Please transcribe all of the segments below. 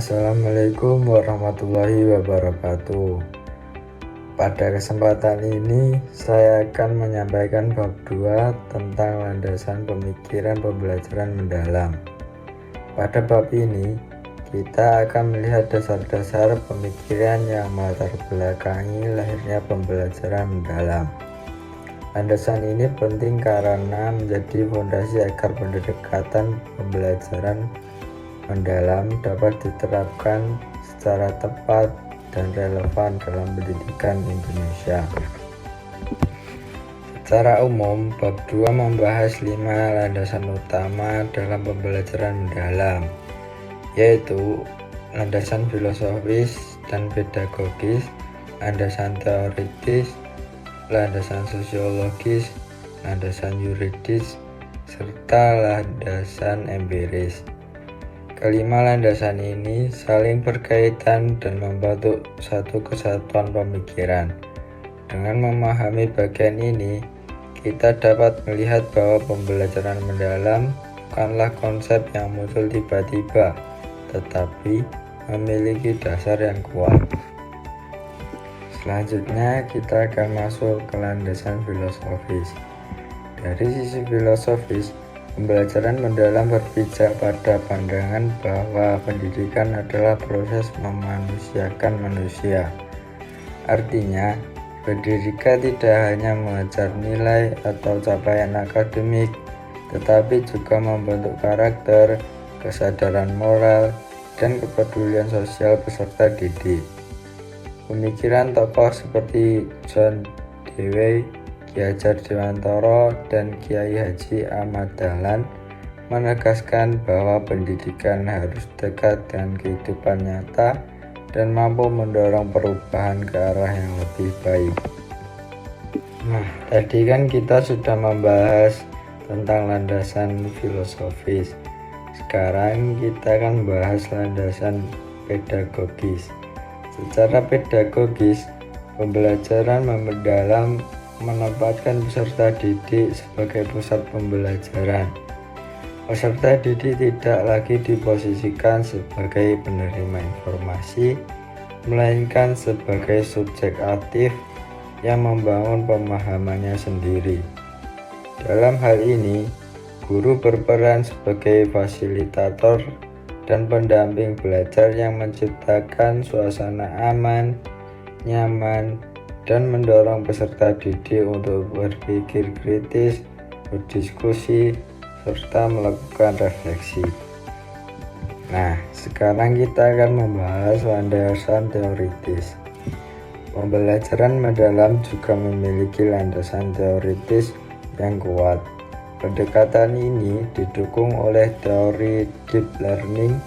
Assalamualaikum warahmatullahi wabarakatuh. Pada kesempatan ini saya akan menyampaikan bab 2 tentang landasan pemikiran pembelajaran mendalam. Pada bab ini kita akan melihat dasar-dasar pemikiran yang melatar belakangi lahirnya pembelajaran mendalam. Landasan ini penting karena menjadi fondasi agar pendekatan pembelajaran mendalam dapat diterapkan secara tepat dan relevan dalam pendidikan Indonesia. Secara umum, bab 2 membahas 5 landasan utama dalam pembelajaran mendalam, yaitu landasan filosofis dan pedagogis, landasan teoritis, landasan sosiologis, landasan yuridis, serta landasan empiris. Kelima landasan ini saling berkaitan dan membentuk satu kesatuan pemikiran. Dengan memahami bagian ini, kita dapat melihat bahwa pembelajaran mendalam bukanlah konsep yang muncul tiba-tiba, tetapi memiliki dasar yang kuat. Selanjutnya kita akan masuk ke landasan filosofis. Dari sisi filosofis, pembelajaran mendalam berpijak pada pandangan bahwa pendidikan adalah proses memanusiakan manusia. Artinya, pendidikan tidak hanya mengajar nilai atau capaian akademik, tetapi juga membentuk karakter, kesadaran moral, dan kepedulian sosial peserta didik. Pemikiran tokoh seperti John Dewey, Ki Hajar Dewantara, dan Kiai Haji Ahmad Dahlan menegaskan bahwa pendidikan harus dekat dengan kehidupan nyata dan mampu mendorong perubahan ke arah yang lebih baik. Nah, tadi kan kita sudah membahas tentang landasan filosofis. Sekarang kita akan bahas landasan pedagogis. Secara pedagogis, pembelajaran mendalam menempatkan peserta didik sebagai pusat pembelajaran. Peserta didik tidak lagi diposisikan sebagai penerima informasi, melainkan sebagai subjek aktif yang membangun pemahamannya sendiri. Dalam hal ini, guru berperan sebagai fasilitator dan pendamping belajar yang menciptakan suasana aman, nyaman, dan mendorong peserta didik untuk berpikir kritis, berdiskusi, serta melakukan refleksi. Nah, sekarang kita akan membahas landasan teoritis. Pembelajaran mendalam juga memiliki landasan teoritis yang kuat. Pendekatan ini didukung oleh teori deep learning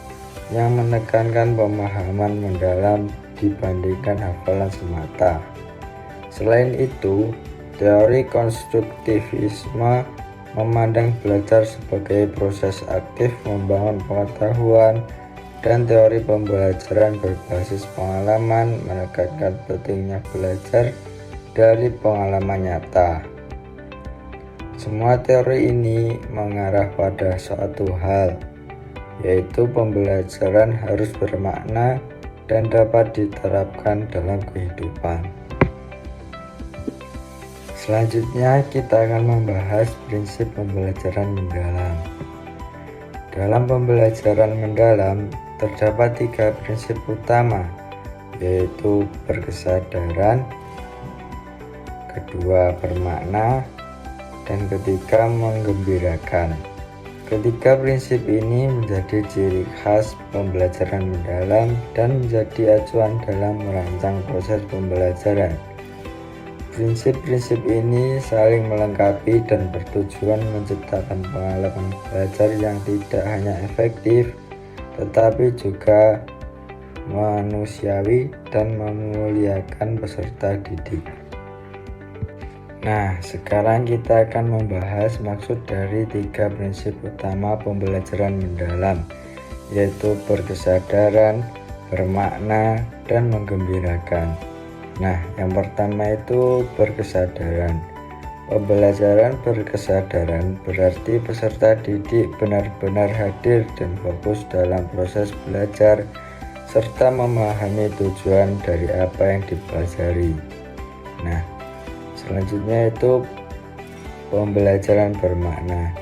yang menekankan pemahaman mendalam dibandingkan hafalan semata. Selain itu, teori konstruktivisme memandang belajar sebagai proses aktif membangun pengetahuan, dan teori pembelajaran berbasis pengalaman menekankan pentingnya belajar dari pengalaman nyata. Semua teori ini mengarah pada suatu hal, yaitu pembelajaran harus bermakna dan dapat diterapkan dalam kehidupan. Selanjutnya kita akan membahas prinsip pembelajaran mendalam. Dalam pembelajaran mendalam terdapat 3 prinsip utama, yaitu berkesadaran, kedua bermakna, dan ketiga menggembirakan. Ketiga prinsip ini menjadi ciri khas pembelajaran mendalam dan menjadi acuan dalam merancang proses pembelajaran. Prinsip-prinsip ini saling melengkapi dan bertujuan menciptakan pengalaman belajar yang tidak hanya efektif, tetapi juga manusiawi dan memuliakan peserta didik. Nah, sekarang kita akan membahas maksud dari 3 prinsip utama pembelajaran mendalam, yaitu berkesadaran, bermakna, dan menggembirakan. Nah, yang pertama itu berkesadaran. Pembelajaran berkesadaran berarti peserta didik benar-benar hadir dan fokus dalam proses belajar serta memahami tujuan dari apa yang dipelajari. Nah, selanjutnya itu pembelajaran bermakna.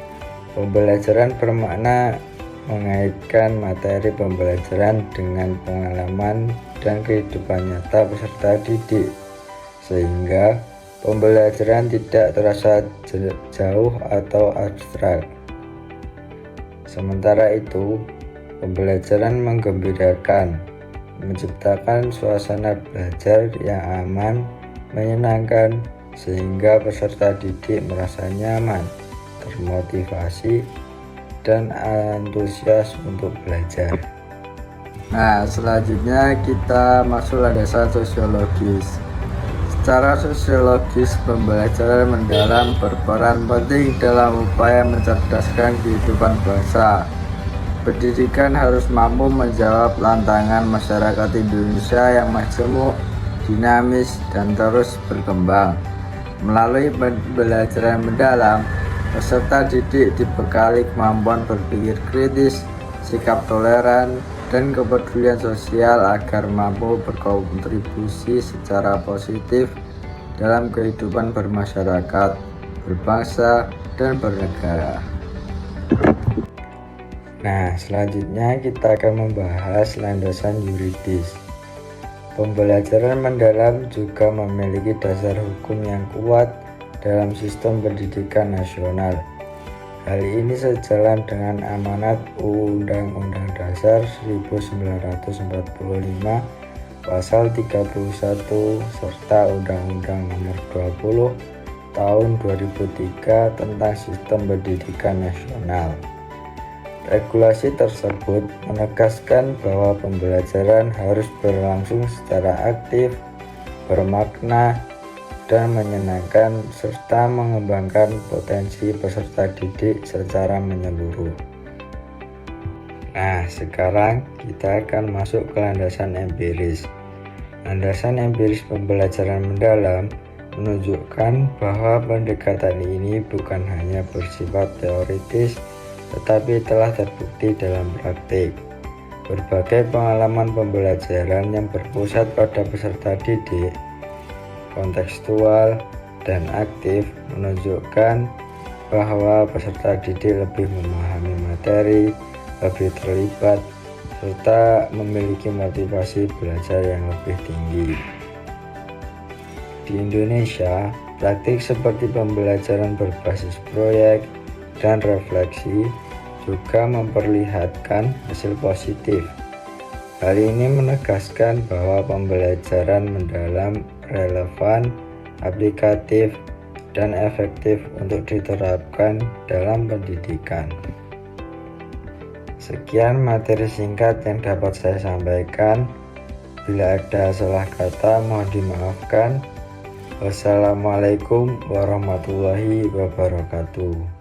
Pembelajaran bermakna mengaitkan materi pembelajaran dengan pengalaman dan kehidupan nyata peserta didik, sehingga pembelajaran tidak terasa jauh atau abstrak. Sementara itu, pembelajaran menggembirakan, menciptakan suasana belajar yang aman, menyenangkan, sehingga peserta didik merasa nyaman, termotivasi, dan antusias untuk belajar. Nah, selanjutnya kita masuk landasan sosiologis. Secara sosiologis, pembelajaran mendalam berperan penting dalam upaya mencerdaskan kehidupan bangsa. Pendidikan harus mampu menjawab tantangan masyarakat Indonesia yang majemuk, dinamis, dan terus berkembang. Melalui pembelajaran mendalam, peserta didik dibekali kemampuan berpikir kritis, sikap toleran, dan kepedulian sosial agar mampu berkontribusi secara positif dalam kehidupan bermasyarakat, berbangsa, dan bernegara. Nah, selanjutnya kita akan membahas landasan yuridis. Pembelajaran mendalam juga memiliki dasar hukum yang kuat dalam sistem pendidikan nasional. Hal ini sejalan dengan amanat Undang-Undang Dasar 1945 Pasal 31 serta Undang-Undang Nomor 20 Tahun 2003 tentang Sistem Pendidikan Nasional. Regulasi tersebut menegaskan bahwa pembelajaran harus berlangsung secara aktif, bermakna, dan menyenangkan serta mengembangkan potensi peserta didik secara menyeluruh. Nah, sekarang kita akan masuk ke landasan empiris. Landasan empiris pembelajaran mendalam menunjukkan bahwa pendekatan ini bukan hanya bersifat teoritis, tetapi telah terbukti dalam praktik. Berbagai pengalaman pembelajaran yang berpusat pada peserta didik, kontekstual, dan aktif menunjukkan bahwa peserta didik lebih memahami materi, lebih terlibat, serta memiliki motivasi belajar yang lebih tinggi. Di Indonesia, praktik seperti pembelajaran berbasis proyek dan refleksi juga memperlihatkan hasil positif. Hal ini menegaskan bahwa pembelajaran mendalam relevan, aplikatif, dan efektif untuk diterapkan dalam pendidikan. Sekian materi singkat yang dapat saya sampaikan. Bila ada salah kata mohon dimaafkan. Wassalamualaikum warahmatullahi wabarakatuh.